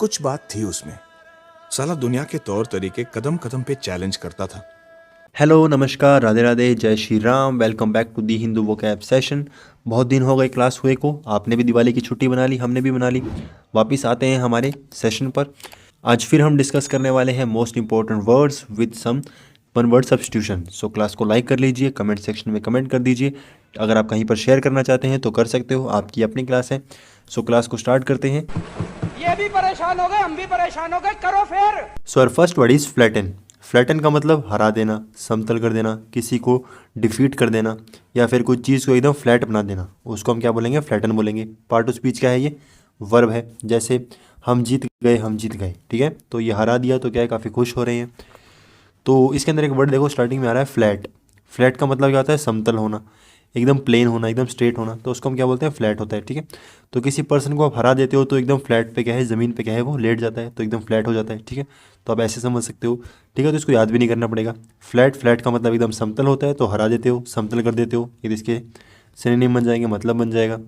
कुछ बात थी उसमें। साला दुनिया के तौर तरीके कदम कदम पे चैलेंज करता था। हेलो, नमस्कार, राधे राधे, जय Shri Ram. Welcome back to the Hindu vocab session. बहुत दिन हो गए क्लास हुए को। आपने भी दिवाली की छुट्टी बना ली, हमने भी बना ली। वापस आते हैं हमारे सेशन पर। आज फिर हम डिस्कस करने वाले हैं most important words with some one word substitution. So class को लाइक कर लीजिए, कमेंट सेक्शन में कमेंट कर दीजिए। अगर आप कहीं पर शेयर करना चाहते हैं तो कर सकते हो, आपकी अपनी क्लास है। सो क्लास को स्टार्ट करते हैं। ये भी परेशान हो गए, हम भी परेशान हो गए, करो फिर। So our first word is flatten. Flatten का मतलब हरा देना, समतल कर देना, किसी को डिफीट कर देना, या फिर कोई चीज़ को एकदम फ्लैट बना देना, उसको हम क्या बोलेंगे? फ्लैटन बोलेंगे। पार्ट ऑफ स्पीच क्या है? ये वर्ब है। जैसे हम जीत गए, हम जीत गए, ठीक है। तो ये हरा दिया तो क्या है, काफ़ी खुश हो रहे हैं। तो इसके अंदर एक वर्ड देखो, स्टार्टिंग में आ रहा है फ्लैट। फ्लैट का मतलब क्या होता है? समतल होना, एकदम प्लेन होना, एकदम स्ट्रेट होना। तो उसको हम क्या बोलते हैं? फ्लैट होता है, ठीक है। तो किसी पर्सन को आप हरा देते हो तो एकदम फ्लैट पे क्या है, ज़मीन पे क्या है, वो लेट जाता है, तो एकदम फ्लैट हो जाता है, ठीक है। तो आप ऐसे समझ सकते हो, ठीक है। तो इसको याद भी नहीं करना पड़ेगा। फ्लैट, फ्लैट का मतलब एकदम समतल होता है, तो हरा देते हो, समतल कर देते हो, ये इसके सिनोनिम बन जाएंगे, मतलब बन जाएगा।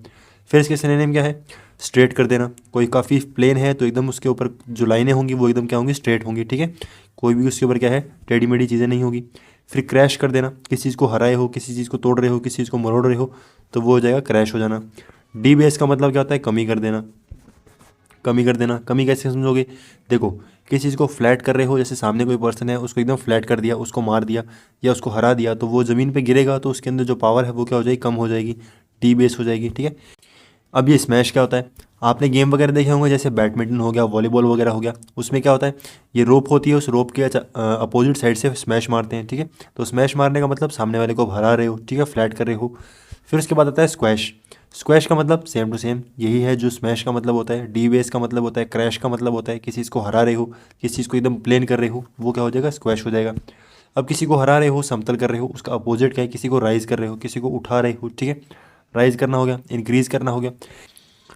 फिर इसके सिनोनिम क्या है? स्ट्रेट कर देना। कोई काफ़ी प्लेन है तो एकदम उसके ऊपर जो लाइनें होंगी वो एकदम क्या होंगी? स्ट्रेट होंगी, ठीक है। कोई भी उसके ऊपर क्या है, टेढ़ी मेढ़ी चीज़ें नहीं होगी। फिर क्रैश कर देना, किसी चीज़ को हराए हो, किसी चीज़ को तोड़ रहे हो, किसी चीज़ को मरोड़ रहे हो, तो वो हो जाएगा क्रैश हो जाना। डी बेस का मतलब क्या होता है? कमी कर देना। कमी कर देना, कमी कैसे समझोगे? देखो, किसी चीज़ को फ्लैट कर रहे हो, जैसे सामने कोई पर्सन है, उसको एकदम फ्लैट कर दिया, उसको मार दिया या उसको हरा दिया, तो वो ज़मीन पे गिरेगा तो उसके अंदर जो पावर है वो क्या हो जाएगी? कम हो जाएगी, डी बेस हो जाएगी, ठीक है। अब ये स्मैश क्या होता है? आपने गेम वगैरह देखे होंगे, जैसे बैडमिंटन हो गया, वॉलीबॉल वगैरह हो गया, उसमें क्या होता है? ये रोप होती है, उस रोप के अपोजिट साइड से स्मैश मारते हैं, ठीक है। तो स्मैश मारने का मतलब सामने वाले को हरा रहे हो, ठीक है, फ्लैट कर रहे हो। फिर उसके बाद आता है स्क्वैश। स्क्वैश का मतलब सेम टू सेम यही है जो स्मैश का मतलब होता है। डी बेस का मतलब होता है, क्रैश का मतलब होता है किसी चीज़ को हरा रहे हो, किसी चीज़ को एकदम प्लेन कर रहे हो, वो क्या हो जाएगा? स्क्वैश हो जाएगा। अब किसी को हरा रहे हो, समतल कर रहे हो, उसका अपोजिट क्या है? किसी को राइज कर रहे हो, किसी को उठा रहे हो, ठीक है। राइज करना हो गया, इंक्रीज करना हो गया।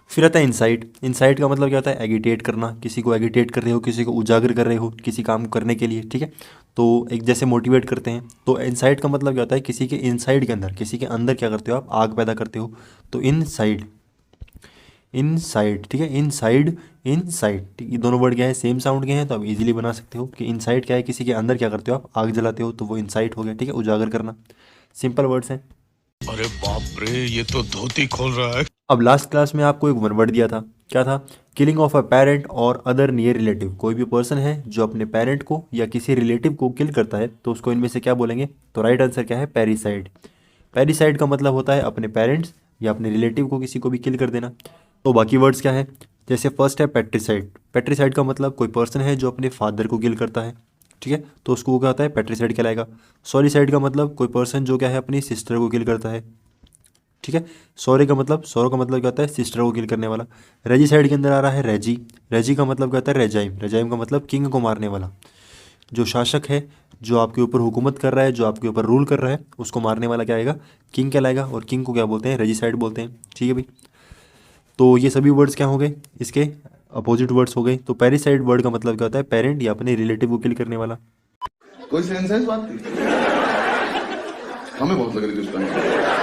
फिर आता है इंसाइट। इंसाइट का मतलब क्या होता है? एगिटेट करना, किसी को एगिटेट कर रहे हो, किसी को उजागर कर रहे हो किसी काम को करने के लिए, ठीक है। तो एक जैसे मोटिवेट करते हैं, तो इंसाइट का मतलब क्या होता है? किसी के इनसाइड के अंदर, किसी के अंदर क्या करते हो आप? आग पैदा करते हो। तो इनसाइड, इनसाइड, ठीक है, इनसाइड, इनसाइड, ये दोनों वर्ड क्या है? सेम साउंड के हैं, तो आप इजीली बना सकते हो कि इनसाइड क्या है? किसी के अंदर क्या करते हो आप? आग जलाते हो, तो वो इनसाइट हो गया, ठीक है, उजागर करना। सिंपल वर्ड्स हैं। अरे बाप रे, ये तो धोती खोल रहा है। अब लास्ट क्लास में आपको एक वन वर्ड दिया था, क्या था? किलिंग ऑफ अ पेरेंट और अदर नियर रिलेटिव। कोई भी पर्सन है जो अपने पेरेंट को या किसी रिलेटिव को किल करता है, तो उसको इनमें से क्या बोलेंगे? तो राइट आंसर क्या है? पैरिसाइड। पैरिसाइड का मतलब होता है अपने पेरेंट्स या अपने रिलेटिव को किसी को भी किल कर देना। तो बाकी वर्ड्स क्या है? जैसे फर्स्ट है पेट्रिसाइड। पेट्रिसाइड का मतलब कोई पर्सन है जो अपने फादर को किल करता है, ठीक है, तो उसको क्या होता है? पेट्रिसाइड कहलाएगा। सॉरीसाइड का मतलब कोई पर्सन जो क्या है, अपनी सिस्टर को किल करता है, ठीक है। सॉरी का मतलब, सॉरो का मतलब क्या होता है? सिस्टर को किल करने वाला। रेजिसाइड के अंदर आ रहा है रेजी। रेजी का मतलब क्या होता है? रेजाइम। रेजाइम का मतलब किंग को मारने वाला, जो शासक है, जो आपके ऊपर हुकूमत कर रहा है, जो आपके ऊपर रूल कर रहा है, उसको मारने वाला क्या आएगा? किंग कहलाएगा। और किंग को क्या बोलते हैं? रेजिसाइड बोलते हैं, ठीक है भाई। तो ये सभी वर्ड्स क्या हो गए? इसके अपोजिट वर्ड्स हो गए। तो पैरिसाइड वर्ड का मतलब क्या होता है? पेरेंट या अपने रिलेटिव को किल करने वाला। कोई सेंस है इस बात की? हमें बहुत लग रही थी उस टाइम।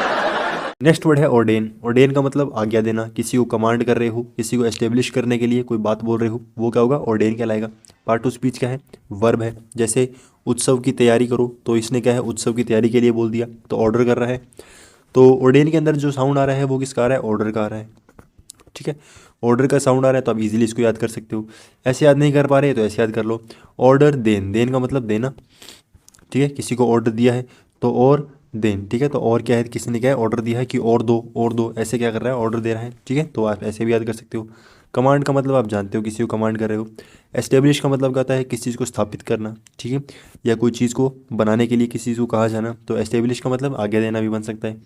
नेक्स्ट वर्ड है ऑर्डेन। ऑर्डेन का मतलब आज्ञा देना, किसी को कमांड कर रहे हो, किसी को एस्टेब्लिश करने के लिए कोई बात बोल रहे हो, वो क्या होगा? ऑर्डेन कहलाएगा। पार्ट ऑफ स्पीच क्या है? वर्ब है। जैसे उत्सव की तैयारी करो, तो इसने क्या है? उत्सव की तैयारी के लिए बोल दिया, तो ऑर्डर कर रहा है। तो ऑर्डेन के अंदर जो साउंड आ रहा है वो किसका आ रहा है? ऑर्डर का आ रहा है, ठीक है। ऑर्डर का साउंड आ रहा है, तो आप इजीली इसको याद कर सकते हो। ऐसे याद नहीं कर पा रहे तो ऐसे याद कर लो। Order then. देन का मतलब देना, ठीक है, किसी को ऑर्डर दिया है तो और देन, ठीक है। तो और क्या है? किसी ने क्या है? ऑर्डर दिया है कि और दो, और दो, ऐसे क्या कर रहा है? ऑर्डर दे रहा है, ठीक है। तो आप ऐसे भी याद कर सकते हो। कमांड का मतलब आप जानते हो, किसी को कमांड कर रहे हो। एस्टेब्लिश का मतलब क्या होता है? किसी चीज़ को स्थापित करना, ठीक है, या कोई चीज़ को बनाने के लिए किसी चीज़ को कहा जाना। तो एस्टेब्लिश का मतलब आगे देना भी बन सकता है।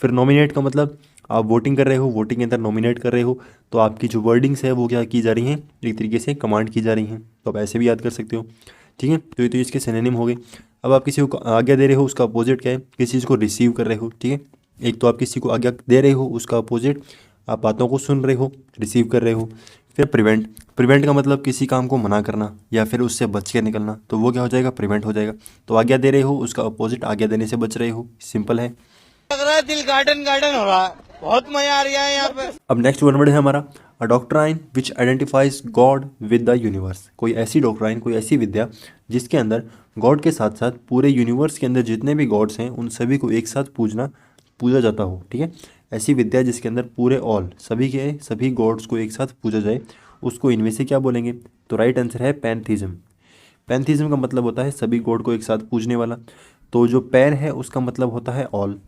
फिर नॉमिनेट का मतलब आप वोटिंग कर रहे हो, वोटिंग के अंदर नॉमिनेट कर रहे हो, तो आपकी जो वर्डिंग्स है वो क्या की जा रही हैं? एक तरीके से कमांड की जा रही हैं, तो आप ऐसे भी याद कर सकते हो, ठीक है। तो ये तो इसके सिनोनिम हो गए। अब आप किसी को आज्ञा दे रहे हो, उसका अपोजिट क्या है? किसी चीज़ को रिसीव कर रहे हो, ठीक है। एक तो आप किसी को आज्ञा दे रहे हो, उसका अपोजिट आप बातों को सुन रहे हो, रिसीव कर रहे हो। फिर प्रिवेंट। प्रिवेंट का मतलब किसी काम को मना करना या फिर उससे बच के निकलना, तो वो क्या हो जाएगा? प्रिवेंट हो जाएगा। तो आज्ञा दे रहे हो, उसका अपोजिट आज्ञा देने से बच रहे हो, सिंपल है। लग रहा है दिल गार्डन गार्डन हो रहा है, बहुत मजा आ रहा है यहाँ पे। अब नेक्स्ट वन वर्ड है हमारा a doctrine which identifies God with the universe, कोई ऐसी डॉक्ट्राइन, कोई ऐसी विद्या जिसके अंदर गॉड के साथ साथ पूरे यूनिवर्स के अंदर जितने भी गॉड्स हैं उन सभी को एक साथ पूजा जाता हो, ठीक है। ऐसी विद्या जिसके अंदर पूरे ऑल सभी के सभी गॉड्स को एक साथ पूजा जाए, उसको इनमें से क्या बोलेंगे? तो राइट आंसर है पैंथीज्म। पैंथीज्म का मतलब होता है सभी गॉड को एक साथ पूजने वाला। तो जो पैन है उसका मतलब होता है ऑल,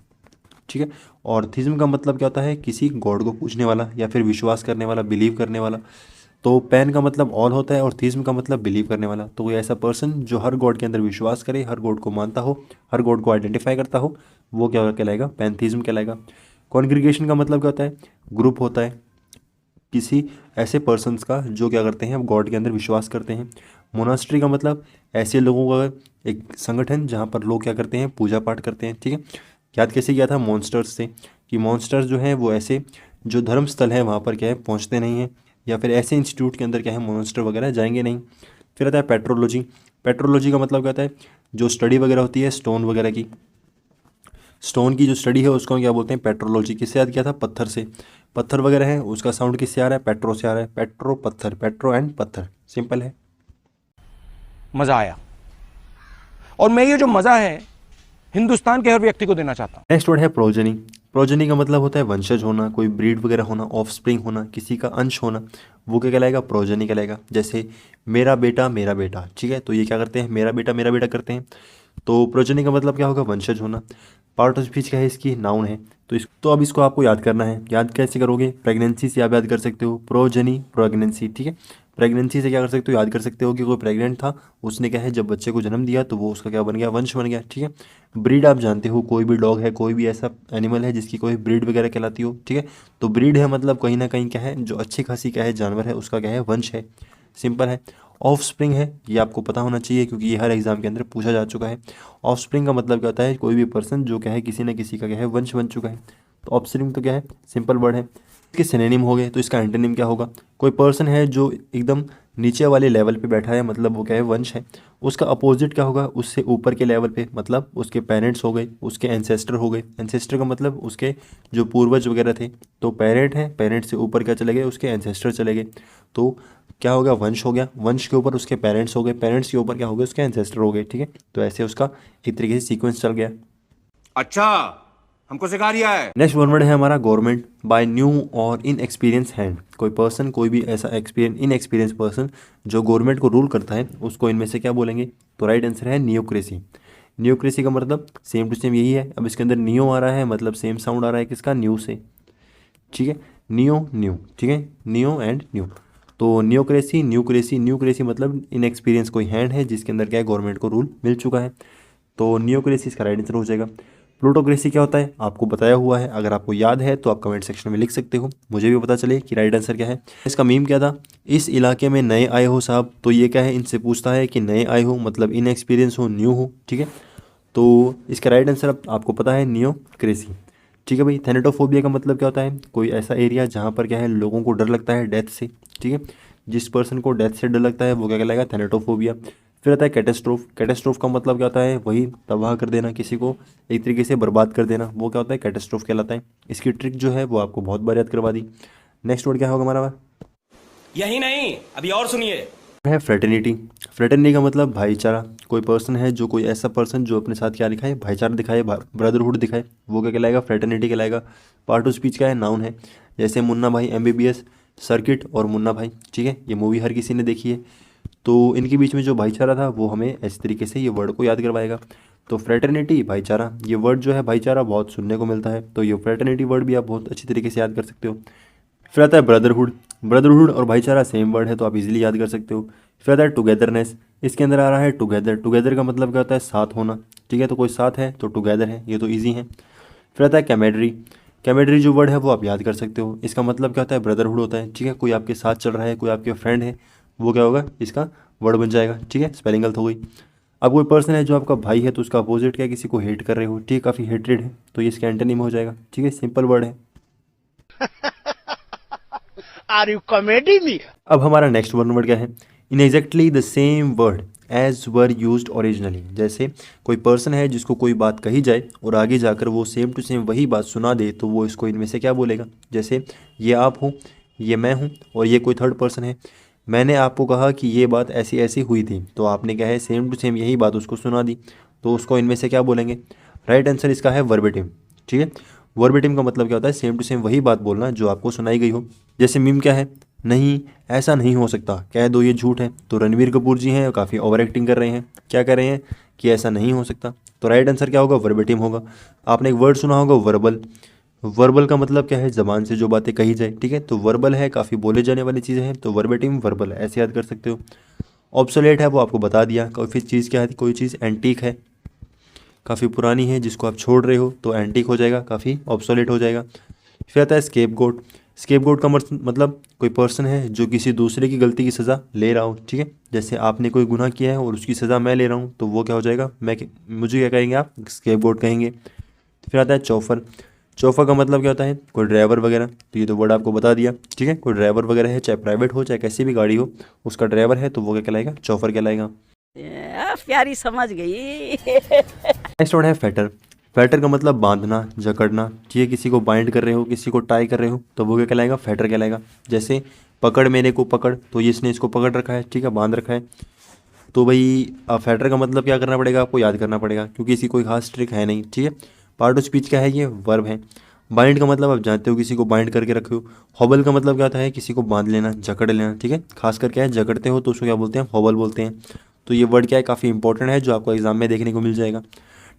ठीक है। और थीज्म का मतलब क्या होता है? किसी गॉड को पूजने वाला या फिर विश्वास करने वाला, बिलीव करने वाला। तो पैन का मतलब ऑल होता है और थीज्म का मतलब बिलीव करने वाला। तो कोई ऐसा पर्सन जो हर गॉड के अंदर विश्वास करे, हर गॉड को मानता हो, हर गॉड को आइडेंटिफाई करता हो, वो क्या कहलाएगा? पैंथीज्म कहलाएगा। कॉन्ग्रीगेशन का मतलब क्या होता है? ग्रुप होता है किसी ऐसे पर्सन्स का जो क्या करते हैं, गॉड के अंदर विश्वास करते हैं। मोनास्ट्री का मतलब ऐसे लोगों का एक संगठन जहाँ पर लोग क्या करते हैं? पूजा पाठ करते हैं, ठीक है। याद कैसे किया था? मॉन्स्टर्स से, कि मॉन्स्टर्स जो हैं वो ऐसे जो धर्म स्थल है वहाँ पर क्या है पहुँचते नहीं हैं, या फिर ऐसे इंस्टीट्यूट के अंदर क्या है मॉन्स्टर वगैरह जाएंगे नहीं। फिर आता है पेट्रोलॉजी। पेट्रोलॉजी का मतलब क्या होता है? जो स्टडी वगैरह होती है स्टोन वगैरह की, स्टोन की जो स्टडी है उसको क्या बोलते हैं? पेट्रोलॉजी। किससे याद किया था? पत्थर से। पत्थर वगैरह है उसका साउंड किससे आ रहा है? पेट्रो से आ रहा है। पेट्रो पत्थर, पेट्रो एंड पत्थर, सिंपल है। मजा आया, और मैं ये जो मजा है हिंदुस्तान के हर व्यक्ति को देना चाहता हूं। नेक्स्ट वर्ड है प्रोजनी। प्रोजनी का मतलब होता है वंशज होना, कोई ब्रीड वगैरह होना, ऑफस्प्रिंग होना, किसी का अंश होना, वो क्या कहलाएगा? प्रोजनी कहलाएगा। जैसे मेरा बेटा, ठीक है, तो ये क्या करते हैं? मेरा बेटा करते हैं। तो प्रोजनी का मतलब क्या होगा? वंशज होना। पार्ट ऑफ स्पीच क्या है इसकी? नाउन है। तो अब इसको आपको याद करना है। याद कैसे करोगे? प्रेगनेंसी से आप याद कर सकते हो, प्रोजनी, प्रेगनेंसी, ठीक है। प्रेगनेंसी से क्या कर सकते हो? याद कर सकते हो कि कोई प्रेग्नेंट था, उसने क्या है जब बच्चे को जन्म दिया तो वो उसका क्या बन गया? वंश बन गया, ठीक है। ब्रीड आप जानते हो, कोई भी डॉग है, कोई भी ऐसा एनिमल है जिसकी कोई ब्रीड वगैरह कहलाती हो, ठीक है। तो ब्रीड है मतलब कहीं ना कहीं क्या है, जो अच्छी खासी क्या है जानवर है उसका क्या है? वंश है, सिंपल है। ऑफ स्प्रिंग है, ये आपको पता होना चाहिए क्योंकि ये हर एग्जाम के अंदर पूछा जा चुका है। ऑफ स्प्रिंग का मतलब क्या होता है? कोई भी पर्सन जो क्या है किसी न किसी का क्या है वंश बन चुका है। तो ऑफ स्प्रिंग तो क्या है? सिंपल वर्ड है। इसके सिनोनिम हो गए, तो इसका एंटोनिम क्या होगा? कोई पर्सन है जो एकदम नीचे वाले लेवल पे बैठा है, मतलब वो क्या है? वंश है। उसका अपोजिट क्या होगा? उससे ऊपर के लेवल पे, मतलब उसके पेरेंट्स हो गए, उसके एंसेस्टर हो गए। एंसेस्टर का मतलब उसके जो पूर्वज वगैरह थे। तो पेरेंट है, पेरेंट से ऊपर क्या चले गए? उसके एंसेस्टर चले गए। तो क्या हो गया? वंश हो गया। वंश के ऊपर उसके पेरेंट्स हो गए, पेरेंट्स के ऊपर क्या हो गए? उसके एंसेस्टर हो गए, ठीक है। तो ऐसे उसका एक तरीके से सीक्वेंस चल गया। अच्छा, हमको सिखा रिया है। नेक्स्ट वर्ड है हमारा गवर्नमेंट। बाय न्यू और इन एक्सपीरियंस हैंड, कोई पर्सन, कोई भी ऐसा इन एक्सपीरियंस पर्सन जो गवर्नमेंट को रूल करता है उसको इनमें से क्या बोलेंगे? तो राइट आंसर है नियोक्रेसी। नियोक्रेसी का मतलब सेम टू सेम यही है। अब इसके अंदर नियो आ रहा है, मतलब सेम साउंड आ रहा है किसका? न्यू से, ठीक है। नियो न्यू, ठीक है, नियो एंड न्यू। तो नियोक्रेसी, न्यूक्रेसी मतलब इन एक्सपीरियंस कोई हैंड है जिसके अंदर क्या है गवर्नमेंट को रूल मिल चुका है। तो नियोक्रेसी इसका राइट आंसर हो जाएगा। प्लूटोक्रेसी क्या होता है आपको बताया हुआ है, अगर आपको याद है तो आप कमेंट सेक्शन में लिख सकते हो, मुझे भी पता चले कि राइट आंसर क्या है। इसका मीम क्या था? इस इलाके में नए आए हो साहब, तो ये क्या है? इनसे पूछता है कि नए आए हो मतलब इन एक्सपीरियंस हो, न्यू हो, ठीक है। तो इसका राइट आंसर अब आपको पता है नियोक्रेसी, ठीक है भाई। थैनेटोफोबिया का मतलब क्या होता है? कोई ऐसा एरिया जहाँ पर क्या है लोगों को डर लगता है डेथ से, ठीक है। जिस पर्सन को डेथ से डर लगता है वो क्या कहलाएगा? थैनेटोफोबिया। फिर आता है कैटेस्ट्रोफ। कैटेस्ट्रोफ का मतलब क्या होता है? वही तबाह कर देना, किसी को एक तरीके से बर्बाद कर देना, वो क्या होता है? कैटेस्ट्रोफ कहलाता है। इसकी ट्रिक जो है वो आपको बहुत बार याद करवा दी। नेक्स्ट वर्ड क्या होगा हमारा? यही नहीं, अभी और सुनिए। है फ्रेटर्निटी। फ्रेटर्निटी का मतलब भाईचारा। कोई पर्सन है जो कोई ऐसा पर्सन जो अपने साथ क्या दिखाए? भाईचारा दिखाए, ब्रदरहुड दिखाए, वो क्या कहलाएगा? फ्रेटर्निटी कहलाएगा। पार्ट ऑफ स्पीच क्या है? नाउन है। जैसे मुन्ना भाई MBBS, सर्किट और मुन्ना भाई, ठीक है, ये मूवी हर किसी ने देखी है। तो इनके बीच में जो भाईचारा था वो हमें इस तरीके से ये वर्ड को याद करवाएगा। तो फ्रेटर्निटी, भाईचारा, ये वर्ड जो है भाईचारा बहुत सुनने को मिलता है, तो ये फ्रेटर्निटी वर्ड भी आप बहुत अच्छी तरीके से याद कर सकते हो। फिर आता है ब्रदरहुड। ब्रदरहुड और भाईचारा सेम वर्ड है तो आप इजीली याद कर सकते हो। फिर आता है टुगेदरनेस। इसके अंदर आ रहा है टुगेदर। टुगेदर का मतलब क्या होता है? साथ होना, ठीक है। तो कोई साथ है तो टुगेदर है, ये तो ईजी है। फिर आता है कैमेड्री। कैमेड्री जो वर्ड है वो आप याद कर सकते हो। इसका मतलब क्या होता है? ब्रदरहुड होता है, ठीक है। कोई आपके साथ चल रहा है, कोई आपके फ्रेंड है, वो क्या होगा? इसका वर्ड बन जाएगा, ठीक है। स्पेलिंग गलत हो गई। अब कोई पर्सन है जो आपका भाई है तो उसका अपोजिट क्या है? किसी को हेट कर रहे हो, ठीक है, काफ़ी हेट्रेड है, तो ये इसका एंटोनिम हो जाएगा, ठीक है। सिंपल वर्ड है। Are you comedy me? अब हमारा नेक्स्ट वर्ड क्या है? In exactly the same word as were used originally. जैसे कोई पर्सन है जिसको कोई बात कही जाए और आगे जाकर वो सेम टू सेम वही बात सुना दे, तो वो इसको इनमें से क्या बोलेगा? जैसे ये आप हो, ये मैं हूँ और ये कोई थर्ड पर्सन है। मैंने आपको कहा कि ये बात ऐसी ऐसी हुई थी, तो आपने क्या है सेम टू सेम यही बात उसको सुना दी, तो उसको इनमें से क्या बोलेंगे? राइट आंसर इसका है वर्बेटिम। ठीक है, वर्बेटिम का मतलब क्या होता है? सेम टू सेम वही बात बोलना जो आपको सुनाई गई हो। जैसे मीम क्या है? नहीं, ऐसा नहीं हो सकता, कह दो ये झूठ है। तो रणवीर कपूर जी हैं, काफ़ी ओवर एक्टिंग कर रहे हैं, क्या कर रहे हैं कि ऐसा नहीं हो सकता। तो राइट आंसर क्या होगा? वर्बेटिम होगा। आपने एक वर्ड सुना होगा वर्बल। वर्बल का मतलब क्या है? ज़बान से जो बातें कही जाए। ठीक है, तो वर्बल है, काफ़ी बोले जाने वाली चीज़ें हैं, तो वर्बेटिम वर्बल ऐसे याद कर सकते हो। ऑब्सोलेट है, वो आपको बता दिया। काफ़ी चीज़ क्या है? कोई चीज़ एंटीक है, काफ़ी पुरानी है, जिसको आप छोड़ रहे हो तो एंटीक हो जाएगा, काफ़ी ऑब्सोलेट हो जाएगा। फिर आता है स्केप गोट। स्केप गोट का मतलब कोई पर्सन है जो किसी दूसरे की गलती की सज़ा ले रहा हो। ठीक है, जैसे आपने कोई गुनाह किया है और उसकी सज़ा मैं ले रहा हूँ, तो वो क्या हो जाएगा? मुझे क्या कहेंगे आप? स्केप गोट कहेंगे। फिर आता है चौफर। चौफर का मतलब क्या होता है? कोई ड्राइवर वगैरह, तो ये तो वर्ड आपको बता दिया। ठीक है, कोई ड्राइवर वगैरह है, चाहे प्राइवेट हो चाहे कैसी भी गाड़ी हो, उसका ड्राइवर है, तो वो क्या कहलाएगा? चौफर कहलाएगा। प्यारी समझ गई। नेक्स्ट वर्ड है फेटर। फेटर का मतलब बांधना, जकड़ना। ठीक है, किसी को बाइंड कर रहे हो, किसी को टाई कर रहे हो, तो वो क्या कहलाएगा? फेटर कहलाएगा। जैसे पकड़ मेरे को पकड़, तो ये इसने इसको पकड़ रखा है, ठीक है, बांध रखा है। तो भाई फेटर का मतलब क्या करना पड़ेगा? आपको याद करना पड़ेगा, क्योंकि इसकी कोई खास ट्रिक है नहीं। ठीक है, पार्ट ऑफ स्पीच क्या है? ये वर्ब है। बाइंड का मतलब आप जानते हो, किसी को बाइंड करके रखे हो। हॉबल का मतलब क्या होता है? किसी को बांध लेना, जकड़ लेना। ठीक है, खासकर क्या है? जकड़ते हो तो उसको क्या बोलते हैं? हॉबल बोलते हैं। तो ये वर्ड क्या है? काफ़ी इंपॉर्टेंट है, जो आपको एग्जाम में देखने को मिल जाएगा।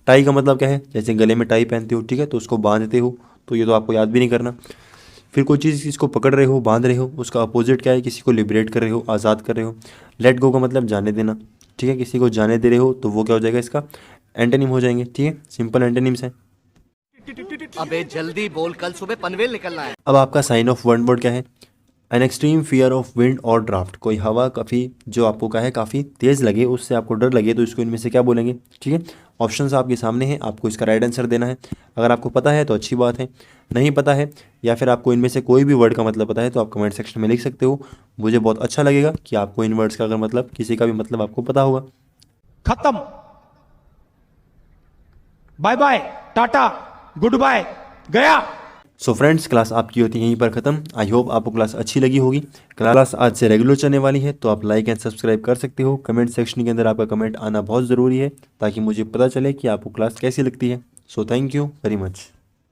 टाई का मतलब क्या है? जैसे गले में टाई पहनते हो, ठीक है, तो उसको बांधते हो, तो ये तो आपको याद भी नहीं करना। फिर कोई चीज़ किसको पकड़ रहे हो, बांध रहे हो, उसका अपोजिट क्या है? किसी को लिबरेट कर रहे हो, आज़ाद कर रहे हो। लेट गो का मतलब जाने देना। ठीक है, किसी को जाने दे रहे हो, तो वो क्या हो जाएगा? इसका एंटोनिम हो जाएंगे। ठीक है, सिंपल एंटोनिम्स हैं। अबे जल्दी बोल, कल सुबह पनवेल निकलना है। अब आपका साइन ऑफ वन वर्ड क्या है? An extreme fear of wind और ड्राफ्ट। कोई हवा काफ़ी जो आपको क्या है काफ़ी तेज़ लगे, उससे आपको डर लगे, तो इसको इनमें से क्या बोलेंगे? ठीक है, ऑप्शंस आपके सामने हैं, आपको इसका राइट आंसर देना है। अगर आपको पता है तो अच्छी बात है, नहीं पता है या फिर आपको इनमें से कोई भी वर्ड का मतलब पता है तो आप कमेंट सेक्शन में लिख सकते हो। मुझे बहुत अच्छा लगेगा कि आपको इन वर्ड्स का अगर मतलब किसी का भी मतलब आपको पता होगा। खत्म, bye bye, tata, good bye, गया। सो फ्रेंड्स, क्लास आपकी होती है यहीं पर ख़त्म। आई होप आपको क्लास अच्छी लगी होगी। क्लास आज से रेगुलर चलने वाली है, तो आप लाइक एंड सब्सक्राइब कर सकते हो। कमेंट सेक्शन के अंदर आपका कमेंट आना बहुत ज़रूरी है, ताकि मुझे पता चले कि आपको क्लास कैसी लगती है। So thank you very much.